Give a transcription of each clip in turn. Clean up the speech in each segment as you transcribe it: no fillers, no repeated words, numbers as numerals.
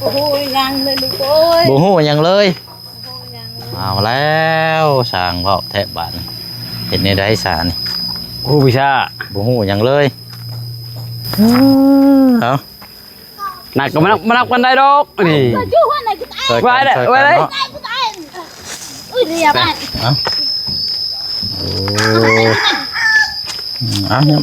โอ้โหยังเลยลูกโอ้ย บ่ฮู้หยังเลย โอ้โหยังเลย เอาแล้วสร้างเว้าแทะบานเฮ็ดในใดสานี่ ผู้วิชา บ่ฮู้หยังเลยเอา หนักก็มานับกันได้ดอกนี่ จู่ว่าไหนกูตาย ช่วย ไว้ กัน เลย ช่วย ไว้ กัน เลย เนาะ กูตายอุ้ยเรียบอ่ะ เอาโอ้เอาเนี่ย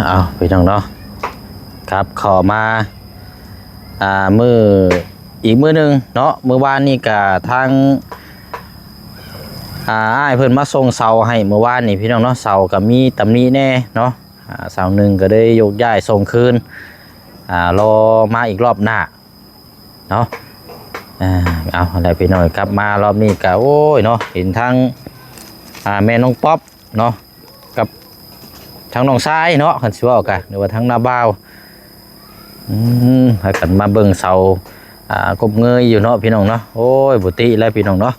เอาไปจังเนาะครับขอมามืออีกมือหนึ่งเนาะมือวานนี่กับทางอ้ายเพิ่นมาส่งเสาให้เมื่อวานนี่พี่น้องเนาะเสากับมีตำหนิแน่เนาะเสาหนึ่งก็ได้ยกย้ายส่งคืนรอมาอีกรอบหน้าเนาะเอาอะไรพี่น้อยกลับมารอบนี้ก็โอ้ยเนาะเห็นทั้งแม่น้องป๊อปเนาะกับทั้งน้องชายเนาะคันสิว่ากันหรือว่าทั้งนาบ่าวให้กันมาเบิ่งเสากบเงยอยู่เนาะพี่น้องเนาะโอ้ยบุติแล้วพี่น้องเนาะ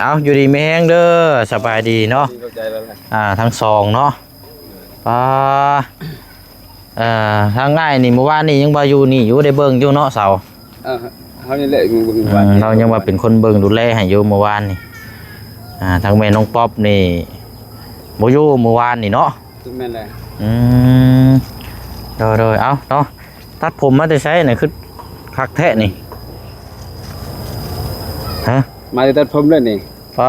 เอาอยู่ดีไม่แห้งเด้อสบายดีเนาะทั้งสองเนาะทางง่ายนี่เมื่อวานนี่ยังบ่อยู่นี่อยู่ได้เบิ่งอยู่เนาะเสาเขานี่แหละเรายังว่าเป็นคนเบิ่งดูแลให้อยู่เมื่อวานนี่ทางแม่น้องป๊อปนี่บ่อยู่เมื่อวานนี่เนาะแม่นเลยโดยเอาเนาะตัดผมมาจะใช้ไหนคือคักแท้นี่ฮะมาตัดผมเลยนี่ป้า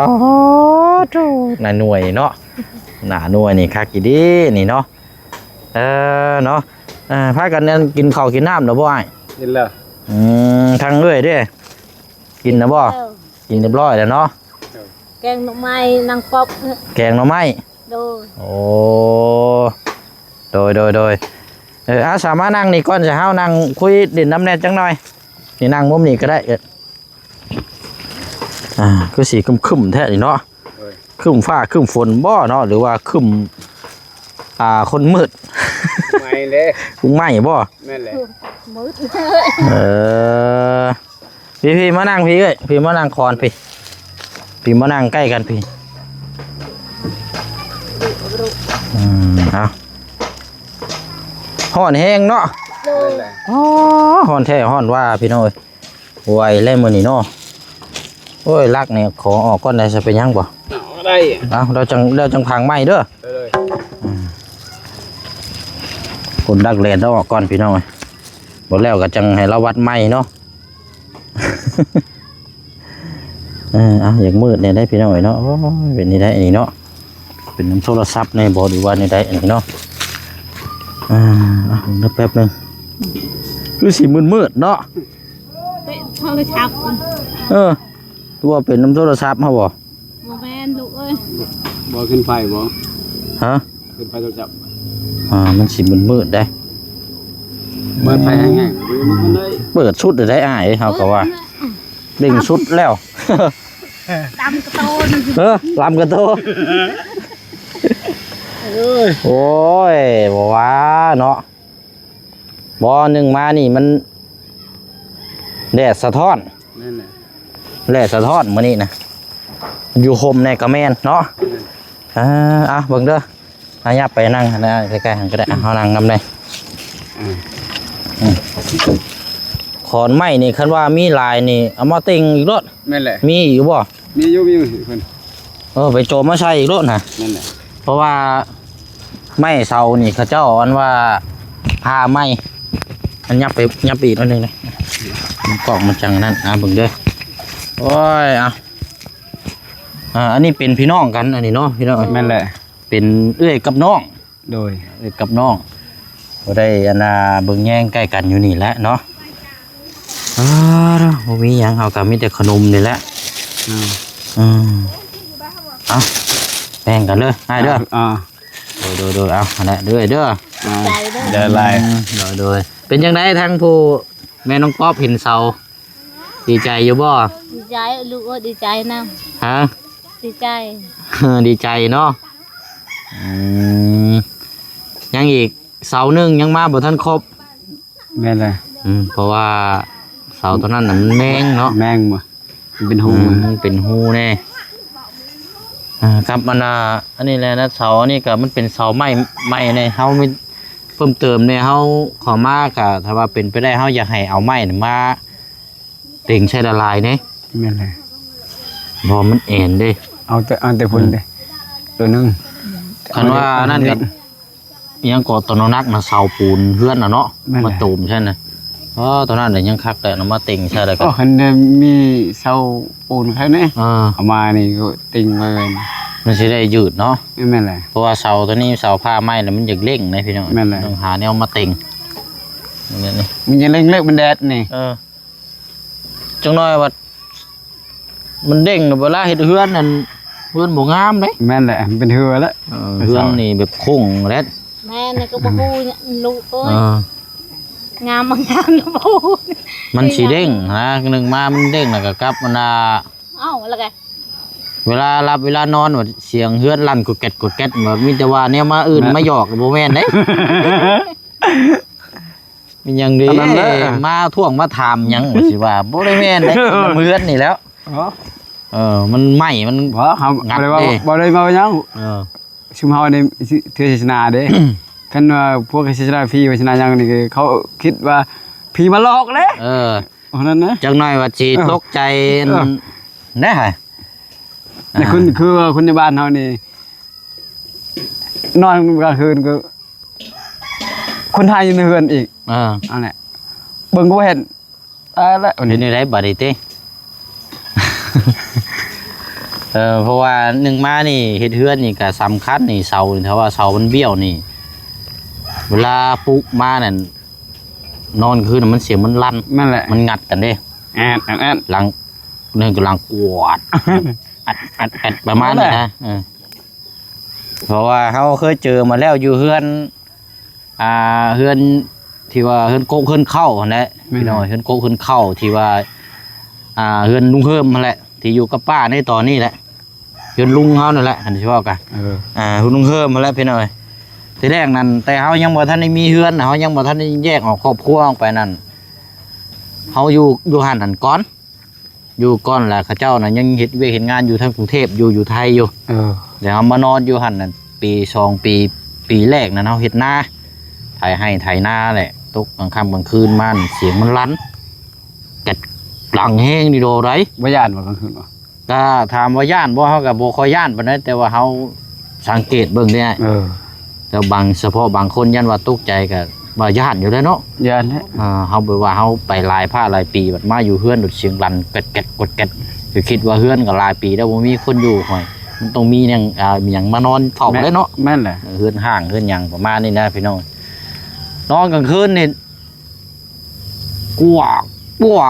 จูหน่าหน่วยเนาะหน่าหน่วยนี่คักกี่ดีนี่เนาะเนาะพากันเนี่ยกินข้าวกินน้ำเนาะบ่ไอ้กินแล้วทางเรื่อยเด้กินนะบ่กินเรียบร้อยแล้วเนาะแกงหน่อไม้นางป๊อบแกงหน่อไม้ดูโอ้โดยสามารถนั่งนี่ก่อนจะเฮานั่งคุยดินน้ำแน่จังหน่อยนี่นั่งมุมนี้ก็ได้คือสีคึมๆแท้นี่เนาะคึมฟ้าคึมฝนบ่เนาะหรือว่าคึมคนมืดไม่เลยกุ้งไหม้บ่แม่นเลยมืดพี่มานั่งพี่เอ้ยพี่มานั่งคอนพี่มานั่งใกล้กันพี่เอาห่อนแห้งเนาะห่อนแท้ห่อนว่าพี่น้อยไวเล่นมือนี่เนาะโอ้ยลักเนี่ยขอออกก้อนได้จะเป็นยังบ่ได้เอาเราจังพังไหมเด้อคนดักเลนเราออกก้อนพี่น้อยหมดแล้วก็จังให้เราวัดไหมเนาะอย่างมืดเนี่ยได้พี่น้อยเนาะเป็นนี่ได้อันนี้เนาะเป็นน้ำโทรศัพท์ในบอดีวันนี่ได้อันนี้เนาะนับแป๊บนึงคือสีมืดเนาะเป็นโทรศัพท์ตัวเป็นน้ำโทรศัพท์เขาบอกโมแมนลูกเอ้ยบ่ขึ้นไฟบ่ฮะขึ้นไฟโทรศัพท์มันสีมืดได้เปิดไฟง่ายๆเปิดชุดได้อ้ายเขาก็ว่าเด้งชุดแล้วลำกระโตลำกระโตโอ้ยบอกว่าเนาะบ่หนึ่งมานี่มันแดดสะท้อนแดดสะท้อนมื้อนี้นะอยู่โฮมในกระแมนเนาะเบิ่งเด้อยับไปนั่งนะใกล้ๆหันก็ได้เฮานั่งนำได้ขอนไม้นี่คันว่ามีลายนี่เอามาติงอีกรถแม่นแหละมีอยู่บ่มีอยู่เพิ่นไปโจมมาใช้อีกรถนะนั่นแหละเพราะว่าไม้เสานี่เขาเจ้าอันว่าพาไม้มันยับอีกนิดนึงเลยกล่องมันจังนั่นเบิ่งเด้อโอ้ยอันนี้เป็นพี่น้องกันอันนี้เนาะพี่น้องแม่นแหละเป็นเอื้อยกับน้องโดยเอื้อยกับน้องบ่ได้อันเบิ่งแย่งใกล้กันอยู่นี่แหละเนาะบ่มีหยังเฮาก็มีแต่ขนมนี่แหละเอาแบ่งกันเลยให้เด้อโดยเอาแหละเด้อเด้อลายโดยเป็นยังไงทั้งผู้แม่น้องป๊อปเห็นเสาดีใจอยู่บ่ดีใจลูกดีใจนะฮะ ดีใจ ดีใจเนาะยังอีกเสาหนึ่งยังมาบ่ทันครบ แม่นเลย เพราะว่าเสาตัวนั้นน่ะมันแมงเนาะ แมงบ่มันเป็นหู มันเป็นหูแน่ครับมันอันนี้แหละนะเสาอันนี้ก็มันเป็นเสาไม้เนี่ยเฮามีเพิ่มเติมเนี่ยเฮาขอมากะถ้าว่าเป็นไปได้เฮาอยากให้เอาไม้นี่มาเต่งใช้ละลายเนี่ย แม่นเลย บ่มันเอ็นเด้ เอาแต่พุ่นเด้ตัวนึง คันว่านั่นก็ยังก่อต้นนักนะเสาปูนเฮือนน่ะเนาะมาตูมใช่น่ะตอนนั้นน่ะยังคักแต่นำมาเต่งใช่แล้วก็ คันมีเสาปูนแค่นี้เอามานี่ก็ติงไว้เลย มันสิได้ยืดเนาะ แม่นเลย เพราะว่าเสาตัวนี้เสาผ้าไม้แล้วมันอยากเร่งนะพี่น้อง แม่นเลย ต้องหาแนวมาเต่งนี่ มันจะเล็กๆมันแดดนี่ จังน้อยว่ามันเด้งเวลาเฮ็ดเฮือนนั่นเฮือนบ่งามเด้ แม่นแหละมันเป็นเหือแล้ว เฮือนนี่แบบโค้งแล้ว แม่นี่ก็บ่ฮู้ลูกเอ้ยงามบ่งามนะบ่ฮู้ มันสิเด้งนะหนึ่งมามันเด้งแล้วก็กลับมันเอ้าแล้วไง เวลาหลับเวลานอนว่าเสียงเฮือนลั่นกดแก๊ดแบบมีแต่ว่าเนี่ยมาอื่นมาหยอกบ่แม่นเด้ มีหยังดีมาท่วงมาถามหยังว่าสิว่าบ่ได้แม่นเด้เฮือนนี่แล้วมันไหม้มัน บ่เฮาบ่ได้ว่าบ่ได้มาหยังชุมเฮานี่เทื่อศาสนาเด้ คันว่าพวกศาสนาพี่ศาสนาหยังนี่เขาคิดว่าผีมาหลอกเด้เพราะนั้นนะ จังน้อยว่าสิตกใจนะฮะ แต่คุณคือคุณในบ้านเฮานี่นอนกลางคืนก็คนไทยอยู่ในเฮือนอีกนั่นแหละเบิ่งก็เห็นตายแล้ว เดี๋ยวนี้ได้บัดนี้เต้ เพราะว่าหนึ่งมานี่เฮ็ดเฮือนนี่ก็สำคัญนี่เสาถ้าว่าเสามันเบี้ยวนี่เวลาปลุกมานั่นนอนคืนมันเสียงมันลั่น นั่นแหละ มันงัดกันเด้แอดหลังนึงกำลังกวาดอัดประมาณนี้นะเพราะว่าเขาเคยเจอมาแล้วอยู่เฮือนเฮือนที่ว่าเฮือนโกกเฮือนเข้าแหละพี่น้อยเฮือนโกกเฮือนเข้าที่ว่าเฮือนลุงเฮิมมาแหละที่อยู่กับป้าในตอนนี้แหละเฮือนลุงเขานั่นแหละอันที่ว่ากันคุณลุงเฮิมมาแล้วพี่น้อยทีแรกนั้นแต่เขายังบ่ทันได้มีเฮือนเขายังบ่ทันได้แยกออกครอบครัวออกไปนั่นเขาอยู่หันก้อนอยู่ก้อนแหละข้าเจ้าน่ะยังเฮ็ดเวยกเฮ็ดงานอยู่ทางกรุงเทพอยู่ไทยอยู่เดี๋ยวเขามานอนอยู่หันนั่นปีปีแรกนั่นเขาเฮ็ดนาไถให้ไถนาแหละตกกลางค่ำกลางคืนมันเสียงมันลั่นกัดหลังแห้งดิโดไร บ่ย่านบ่กลางคืนบ่ ก็ถามว่าย่านบ่เฮาก็บ่ค่อยย่านปานนั้นแต่ว่าเฮาสังเกตเบิ่งได้แต่เฉพาะบางคนยันว่าตกใจก็ว่าย่านอยู่แล้วเนาะ ย่านแท้เฮาบอกว่าเฮาไปหลายหลายปีบัดมาอยู่เฮือนดุดเสียงลั่นแก๊ดคือคิดว่าเฮือนก็หลายปีแล้วบ่มีคนอยู่ค่อยมันต้องมีหยังมีหยังมานอนเฝ้าเลยเนาะ แม่นแหละ เฮือนห้างเฮือนหยังประมาณนี้นะพี่น้องนอนกลางคืนนี่กว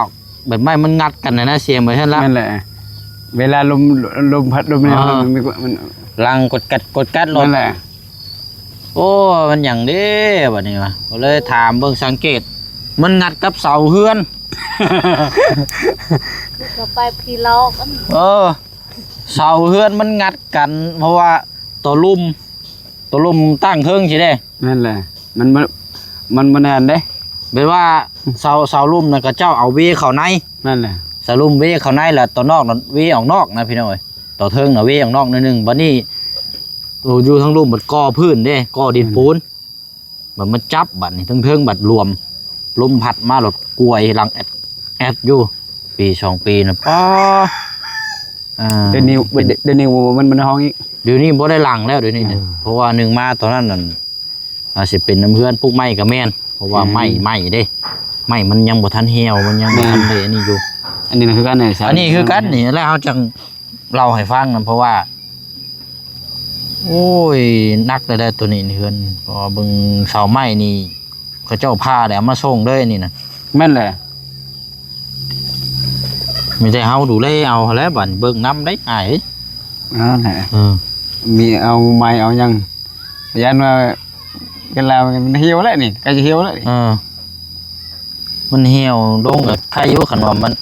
กแบบไม่มันงัดกันนะเสียงแบบนั้นละ แม่นแหละเวลาลมพัดลมเนี่ยมันลังกดกัดรถ นั่นแหละ โอ้มันอย่างนี้แบบนี้วะก็เลยถามเบิ่งสังเกตมันงัดกับเสาเฮือน ก็ไปพี่ลอก เสาเฮือนมันงัดกันเพราะว่าตัวลุ่มตั้งเทิงใช่ไหม นั่นแหละมันแน่นเด้ เป็นว่าเสาลุ่มน่ะก็เจ้าเอาเวเข้าใน นั่นแหละ เสาลุ่มเวเข้าในแล้วตัวนอกน่ะเวออกนอกนะพี่น้อยตัวเทิงน่ะเวออกนอกนิดนึงบัดนี้อยู่ทั้งลุ่มบัดก่อพื้นเด้ก่อดินปูนมันจับบัดนี้ทั้งเทิงบัดรวมลมพัดมาหลดกล้วยหลังแอดอยู่ปี2 ปีน่ะป้าเดี๋ยวนี้มันห้องอีก เดี๋ยวนี้บ่ได้หลังแล้วเดี๋ยวนี้เพราะว่าหนึ่งมาตอนนั้นนั่นสิเป็นน้ำเพื่อนปลูกไม้กับแม่นเพราะว่าไม้เด้ไม้มันยังบ่ทันเหี่ยวมันยังบ่ทันเลยอันนี้อยู่อันนี้คือกันเนี่ย อันนี้คือกันนี่แล้วเขาจังเล่าให้ฟังกันเพราะว่าโอ้ยนักได้ตัวนี้เฮือนเพราะเบิ่งเสาไม้นี่เขาเจ้าพาได้เอามาส่งเลยนี่นะ แม่นแหละ มีแต่เฮาดูแลเอาแล้วบัดเบิ่งนำได้อ้ายนั่นแหละมีเอาไม้เอายังยันว่ากันแล้วมันเหี่ยวแล้วนี่ใกล้จะเหี่ยวแล้วมันเหี่ยวลงกับใครอยู่คันว่ามัน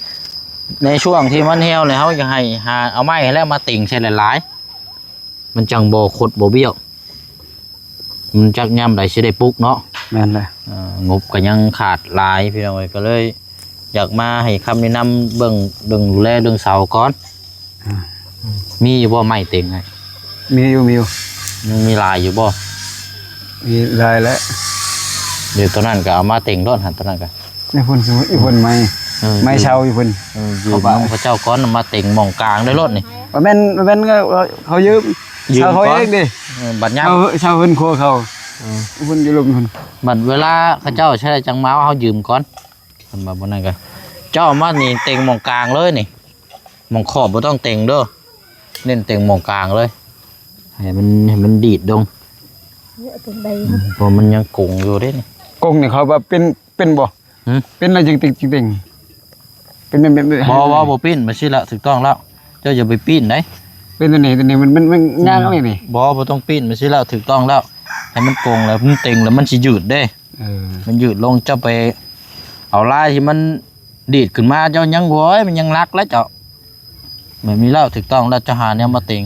ในช่วงที่มันเหี่ยวเลยเฮาจะให้หาเอาไม้ให้แล้วมาติ่งใส่หลาย มันจังบ่ขดบ่เบี้ยวมันจักย่ำใดสิได้ปลุกเนาะ แม่นเลย งบก็ยังขาดหลายพี่น้องเอ้ยก็เลย อยากมาให้คำแนะนำเบิ่งดูแลเรื่องเสาก่อนมีอยู่บ่ไม้เต็งไง มีอยู่ยังมีลายอยู่บ่ มีลายแล้ว เดี๋ยวตอนนั้นก็เอามาเต็งรถหันตอนนั้นก็ ในพุ่นสมมุติอีพุ่นไม่เช่าอีพุ่น อยู่น้องพระเจ้าก้อนมาเต็งหมองกลางด้วยรถนี่ ว่าแม่นก็เขายืมเช่าเขาเองดิ บัดย่ เช่าเพิ่นโคเขาเพิ่นอยู่ลมพุ่น ำบัดเวลาพระเจ้าใช้จังมาเขายืมก้อนทำมาบนนั้นก็เจ้ามานี่เต็งหมองกลางเลยนี่หมองขอบบ่ต้องเต็งเด้อเน้นเต็งหมองกลางเลยให้มันดีดดงเพราะมันยังกงอยู่เด้นี่ กงนี่เขาแบบเป็นบ่เป็นอะไรจริงเป็นบ่ปิ้นมาสิละถูกต้องแล้วเจ้าอย่าไปปิ้นได้ เป็นตัวนี้มันงานเอาอย่างนี้ บ่ต้องปิ้นมาสิแล้วถูกต้องแล้วให้มันกงแล้วมันเต็งแล้วมันสิยืดได้มันยืดลงเจ้าไปเอาลายที่มันดีดขึ้นมาเจ้ายังโวยมันยังรักแล้วเจ้าแบบนี้แล้วถูกต้องแล้วเจ้าหาเนี่ยมาเต็ง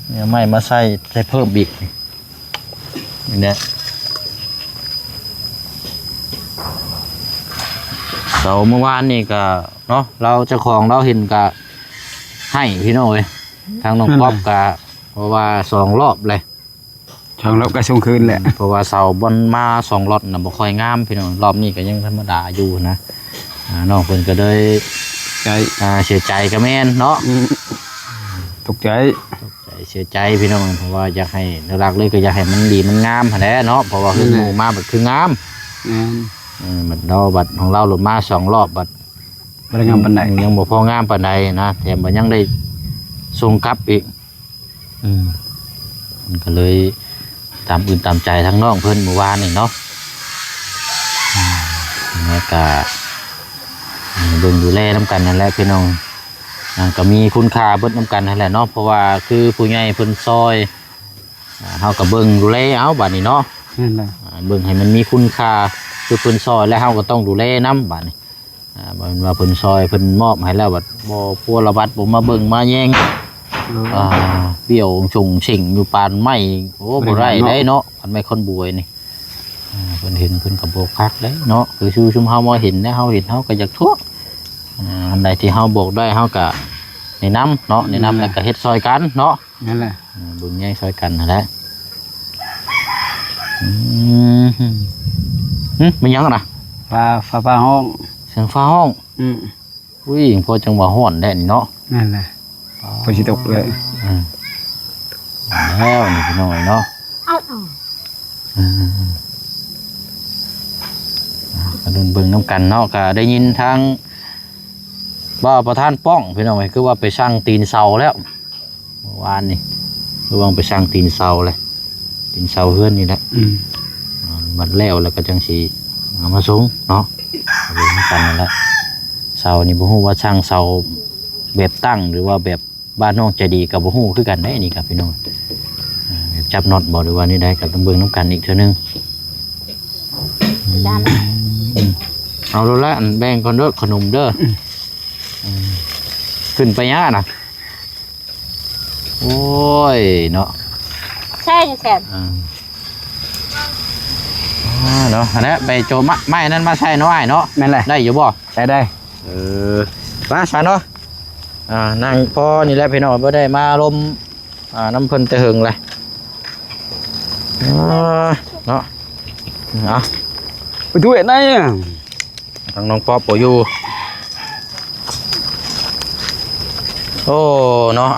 เนี่ยไม่มาใส่เพิ่มอีกนี่แหละเสาเมื่อวานนี่ก็เนาะเราเจ้าของเราเห็นก็ให้พี่น้องเว้ยทางน้องป๊อบก็เพราะว่า2 รอบเลย ช่างรบก็ส่งคืนแหละ เพราะว่าเสาบนมา2 รอบน่ะบ่ค่อยงามพี่น้องรอบนี้ก็ยังธรรมดาอยู่นะน้องเพิ่นก็เลยใจเสียใจก็แม่นเนาะตกใจเสียใจพี่น้องเพราะว่าอยากให้หลักเลยก็อยากให้มันดีมันงามหั่นแหละเนาะเพราะว่าคือหมู่มาบัดคืองามบัดเราบัดของเราหลุดมา2 รอบบัดบ่ได้งามปานใดยังบ่พองามปานใดนะแถมบ่ยังได้ส่งกลับอีกมันก็เลยตามอื่นตามใจทั้งน้องเพิ่นเมื่อวานนี่เนาะแล้วก็เบิ่งดูแลน้ำกันนั่นแหละพี่น้องก็มีคุณค่าเบิดน้ำกันนั่นแหละเนาะเพราะว่าคือผู้ใหญ่เพิ่นซอยเฮาก็เบิ่งดูแลเอาบัดนี้เนาะเบิ่งให้มันมีคุณค่าคือเพิ่นซอยแล้วเฮาก็ต้องดูแลนำบัดนี้บ่แม่นว่าเพิ่นซอยเพิ่นมอบให้แล้วบัดบ่พัวระบัดบ่มาเบิ่งมาแย่งเปี่ยวชงฉิ่งอยู่ปานไม้โอ้บ่ได้ได้เนาะปานไม้คนบวยนี่เพิ่นเห็นเพิ่นก็บ่คักเด้เนาะคือชุมเฮาบ่เห็นนะเฮาเห็นเฮาก็อยากทั่วอันใดที่เฮาบอกได้เฮาก็แนะนำเนาะแนะนำแล้วก็เฮ็ดซอยกันเนาะนั่นแหละเบิ่งแย่งซอยกันนั่นแหละมันยังน่ะฟ้าห้องเสียงฟ้าห้องอุ้ยพอจังหวะฮ้อนได้นี่เนาะนั่นแหละพอสิตกเลยแล้วนี่พี่น้อยเนาะก็โดนเบิ่งน้ำกันเนาะก็ได้ยินทางบ่าวประธานป้องพี่น้องไอ้คือว่าไปสร้างตีนเสาแล้วเมื่อวานนี่คือว่าไปสร้างตีนเสาเลยตีนเสาเฮือนนี่แหละบัดแล้วแล้วก็จังสีเอามาส่งเนาะเบิ่งน้ำกันนั่นแหละเสานี่บ่ฮู้ว่าสร้างเสาแบบตั้งหรือว่าแบบบ้านน้องใจดีกับบ่ฮู้คือกันได้นี่ครับพี่น้องจับน็อตบ่หรือว่านี่ได้กับต้องเบิ่งน้ำกันอีกเท่านึงเอาแล้วละแบ่งก่อนเด้อขนมเด้อขึ้นไปย่าน่ะโอ้ยเนาะใช่แซ่บเนาะอันนี้ไปโจมไม้นั่นมาใช่น้อยเนาะนั่นแหละได้อยู่บ่ใช้ได้มาใช่เนาะนั่งพอนี่แหละพี่น้องบ่ได้มาลมน้ำเพิ่นแต่หึงเลยเนาะไปดูเห็นได้ทางน้องป๊อปปอยู่โอ้เนาะ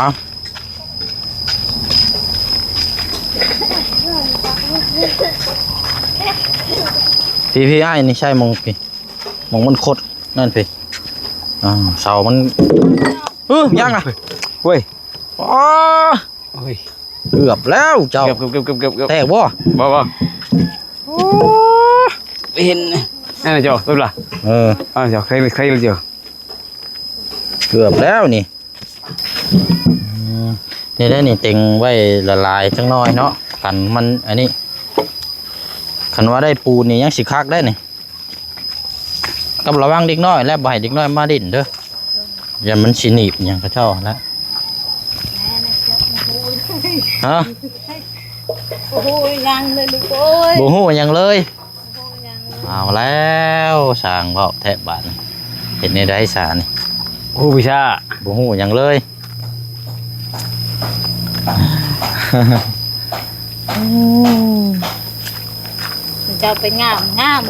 พี่ไอ้นี่ใช่มองพี่มองมันคดนั่นพี่เสามันยังอ่ะเว้ยเกือบแล้วเจ้าเกือบแตกบ่เห็นนั่นเจ้าตัวละเจ้าใครเลยเจ้าเกือบแล้วนี่ได้นี่เต็งไว้ละลายจังน้อยเนาะกันมันอันนี้คันว่าได้ปูนี่ยังสิคักได้นี่กับระวังเด็กน้อยและบ่ให้เด็กน้อยมาดิ้นเด้ออย่ามันสิหนีบอย่างกระเจ้าแล้ว ฮะ โอ้โหยังเลยลูกโอ้ย บ่ฮู้หยังเลย โอ้ยยังเลย เอาแล้วสร้างเว้าแทบบาดนี่เห็นในได้สานี่ โอ้วิชา บ่ฮู้หยังเลย จะไปงามบ่งาม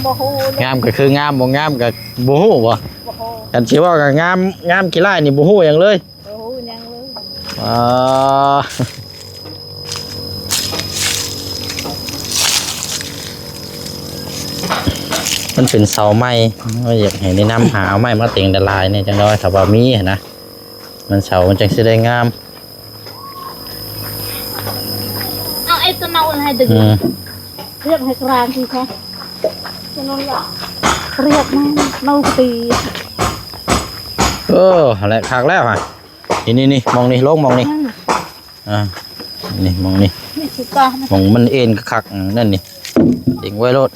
บ่ฮู้ งามก็คืองามบ่งามก็บ่ฮู้บ่ บ่ฮู้ กันสิว่าก็งามขี้ร้ายนี่บ่ฮู้หยังเลย บ่ฮู้ยังเลย อ่ามันเป็นเสาไม้ก็อยากให้แนะนำหาเอาไม้มาเต็งดลายเนี่ยจังได้ถ้าว่ามีหั้นนะมันเสามันจังสิได้งาม เอาไอ้ตัวเนาให้ดึง อืม เรียกให้กลางทีแท้จะนอนหลับเรียกมาเนาตี อะไรคักแล้วฮะนี่มองนี่ลงมองนี่อ่านี่มองนี่ นี่คือก้อน มองมันเอ็นคักนั่นนี่ติงไว้รถ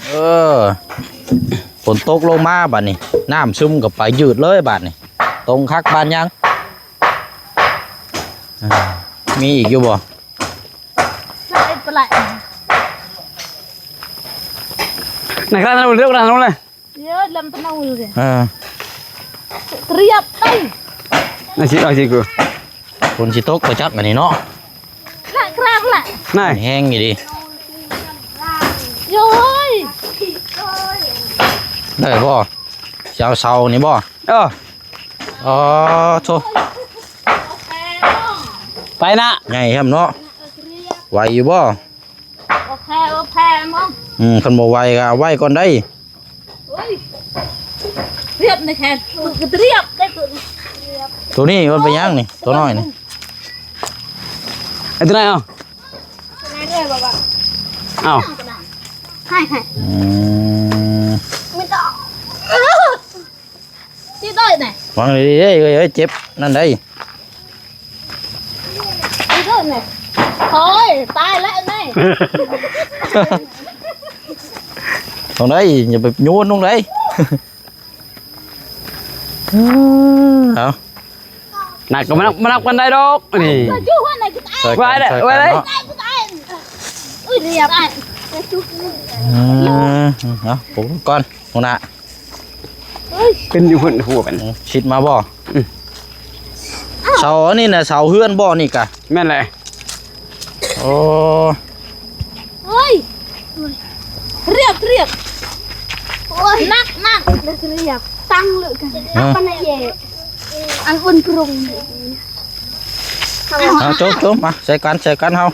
ฝนตกลงมาบาดนี่น้ำซึมกับไปยืดเลยบาดนี่ตรงคักบานยังมีอีกอยู่บ่ ใส่ปลาย ไหนกันเราเลือกกันเราเลย เยอะลำตัวเนาเลย เรียบไป ไหนชิเอาชิกู ฝนสิตกไปจัดบาดนี่เนาะ ละกลางละ ไหน แห้งอยู่ดิ โย้ย ได้บ่สิเอาเสานี่บ่ อ๋อโธ่ ไปนะ ใหญ่ครับเนาะไหวอยู่บ่ โอเคมั้ง คันบ่ไหวก็เอาไว้ก่อนได้ เรียบนะแค่เรียบได้ตัว ตัวนี้มันเป็นยังนี่ตัวน้อยนี่ ไอ้ตัวไหนเอา ไหนเลยบ้า เอา ให้ อืม ไม่ต้องที่ได้ไหน วางดีๆเอ้ยเจ็บนั่นได้ ที่ได้ไหนโอ้ยตายแล้วไง ตรงไหนอย่าไปโยนตรงไหนเอา หนักก็มานับกันได้ดอกนี่ จุ๊บว่าไหนก็ตาย ช่วยกันช่วยกันเนาะ ตายอุ้ยเรียบได้จุ๊บ เอาผมก่อนหัวหน้า เป็นอยู่หุ่นหัวเป็น ชิดมาบ่เสาอันนี้น่ะเสาเฮือนบ่นี่กะ แม่นเลย โอ้ เฮ้ยเรียบโอ้ยนักเรียบตั้งเลยกันปันไหนเย่อันอุ่นปรุง เอาจบมาใส่กันเฮา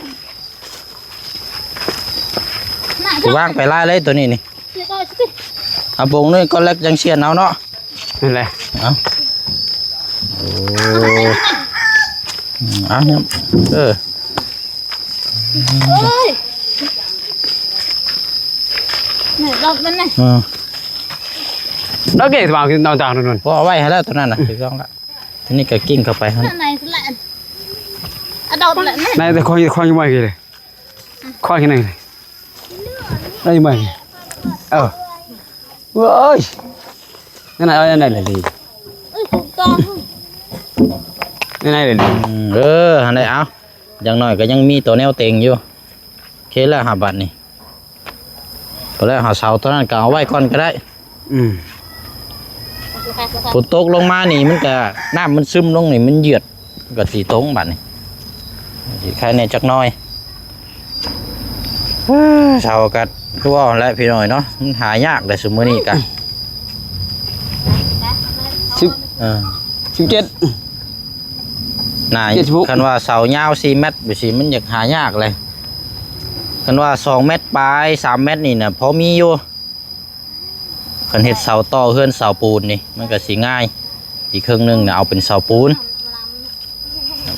สิวางไปไล่เลยตัวนี้นี่เอาปงนี่ก็เล็กจังเชียนเอาเนาะ แม่นเลย เอาโอ้เอาเนี่ยเฮ้ยเนี่ยรถมันเนี่ย แล้วเก๋สว่างขึ้นตอนจางนู่น พอเอาไว้ให้แล้วตัวนั้นน่ะถูกต้องละทีนี้ก็กิ้งเข้าไปฮะ ไหนแหละอะดอกแหละเนี่ย นายแต่คอยยังไม่กี่เลยคอยแค่ไหนเลยได้ยังไงเว้ยนั่นอะไรนั่นอะไรดี ถูกต้อง นั่นอะไรดี อันไหนเอาอย่างน้อยก็ยังมีตัวแนวเต็งอยู่โอเคแล้วหาบัตรนี่ก็แล้วหาเสาตัวนั้นก็เอาไว้ก่อนก็ได้ฝนตกลงมานี่มันก็น้ำมันซึมลงนี่มันเยือดก็สีตรงบัตรนี่สีใครในจักหน้อยเสากัดคือว่าและพี่น้อยเนาะมันหายากเลยสมัยนี้กัน 17 นายคันว่าเสายาว4 เมตรไปสิมันอยากหายากเลยคันว่า2 เมตรปลาย3 เมตรนี่นะพอมีอยู่คันเห็ดเสาต่อเฮือนเสาปูนนี่มันก็สิง่ายอีกครึ่งนึงเนี่ยเอาเป็นเสาปูน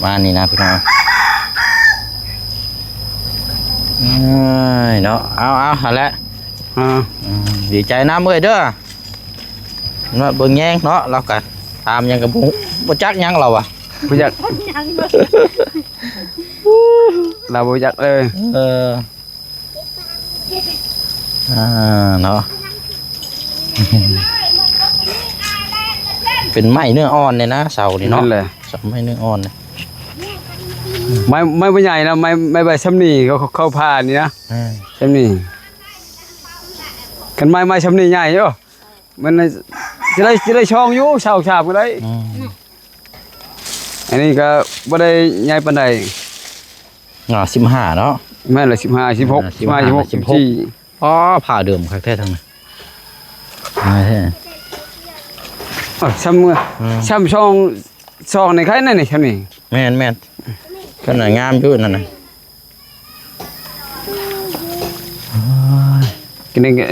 มานี่นะพี่น้องเนาะเอาหาแล้วดีใจน้ำเมื่อยเด้อเนาะเบิ่งแยงเนาะเราก็ตามยังกับบ่จักยังเราอ่ะ บุจักเราบุจักเลยเนาะเป็นไม้เนื้ออ่อนเนี่ยนะเสานี่เนาะ เลย เสาไม้เนื้ออ่อนเนี่ย ไม่ใหญ่นะไม่ใบช้ำนี่เขาผ่านี่นะช้ำนี่กันไม่ช้ำนี่ใหญ่เยอะมันจะได้ช่องอยู่ชาวชาบก็ได้อันนี้ก็บ่ได้ใหญ่ปานใด15เนาะแม่นละ15 16ที่อ๋อผ่าเดิมคักแท้ทั้งนั้นช้ำช่องในใครนั่นนี่ช้ำนี่แม่นขนาดงามอยู่นั่นน่ะ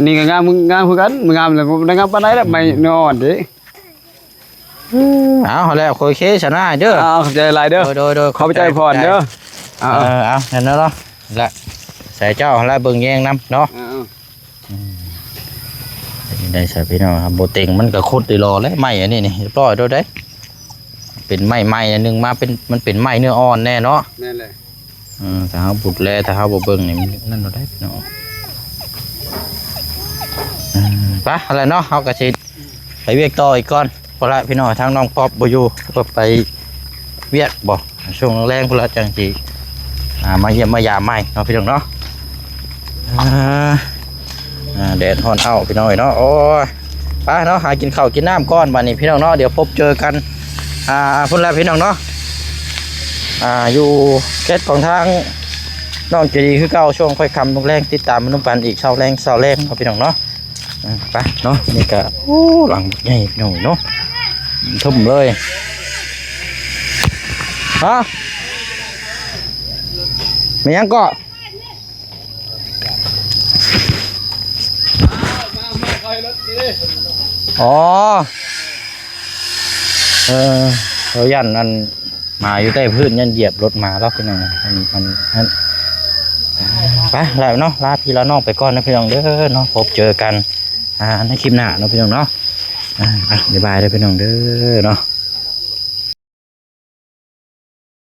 นี่ก็งามคือกันงามแล้วงามปานใดแล้วไม่นอนเด้เอาแล้วโอเคชนะเด้อขอบใจหลายเด้อโดยขอบใจพรเด้อเอาเห็นแล้วเนาะละใส่เจ้าแล้วเบิ่งแยงน้ำเนาะได้ใส่พี่น้องครับโบเต็งมันก็โคตรดีรอแล้วไม้อันนี้นี่เรียบร้อยด้วยได้เป็นไม้นึงมาเป็นมันเป็นไม้เนื้ออ่อนแน่เนาะแน่เลยถ้าเขาบุดแลถ้าเขาบ่เบิ่งนี่มันนั่นเราได้พี่น้องไปอะไรเนาะเขากระชิดไปเวียกต่ออีกก่อนพอละพี่น้องทางน้องป๊อปบ่อยู่ก็ไปเวียกบ่ช่วงแรงพอละจังจีมาเยี่ยมมายามใหม่เนาะพี่น้องเนาะแดดฮ้อนเอาพี่น้องเนาะโอ้ยไปเนาะหากินข้าวกินน้ำก้อนวันนี้พี่น้องเนาะเดี๋ยวพบเจอกันพุ่นแล้วพี่น้องเนาะอยู่เกตของทางน้องจะดีคือเก่าช่วงค่อยคำตรงแรงติดตามมันต้องปันอีกเช้าแรงเนาะพี่น้องเนาะไปเนาะนี่ก็หลังใหญ่พี่น้องเนาะทุ่มเลยฮะไม่ยังก็อ๋อเรายันนั่นมาอยู่ใต้พื้นยันเหยียบรถมาแล้วพี่น้องมันไปแล้วเนาะลาพี่ละน้องไปก่อนนะพี่น้องเด้อเนาะพบเจอกันในคลิปหน้าเนาะพี่น้องเนาะบ๊ายบายเลยพี่น้องเด้อเนาะ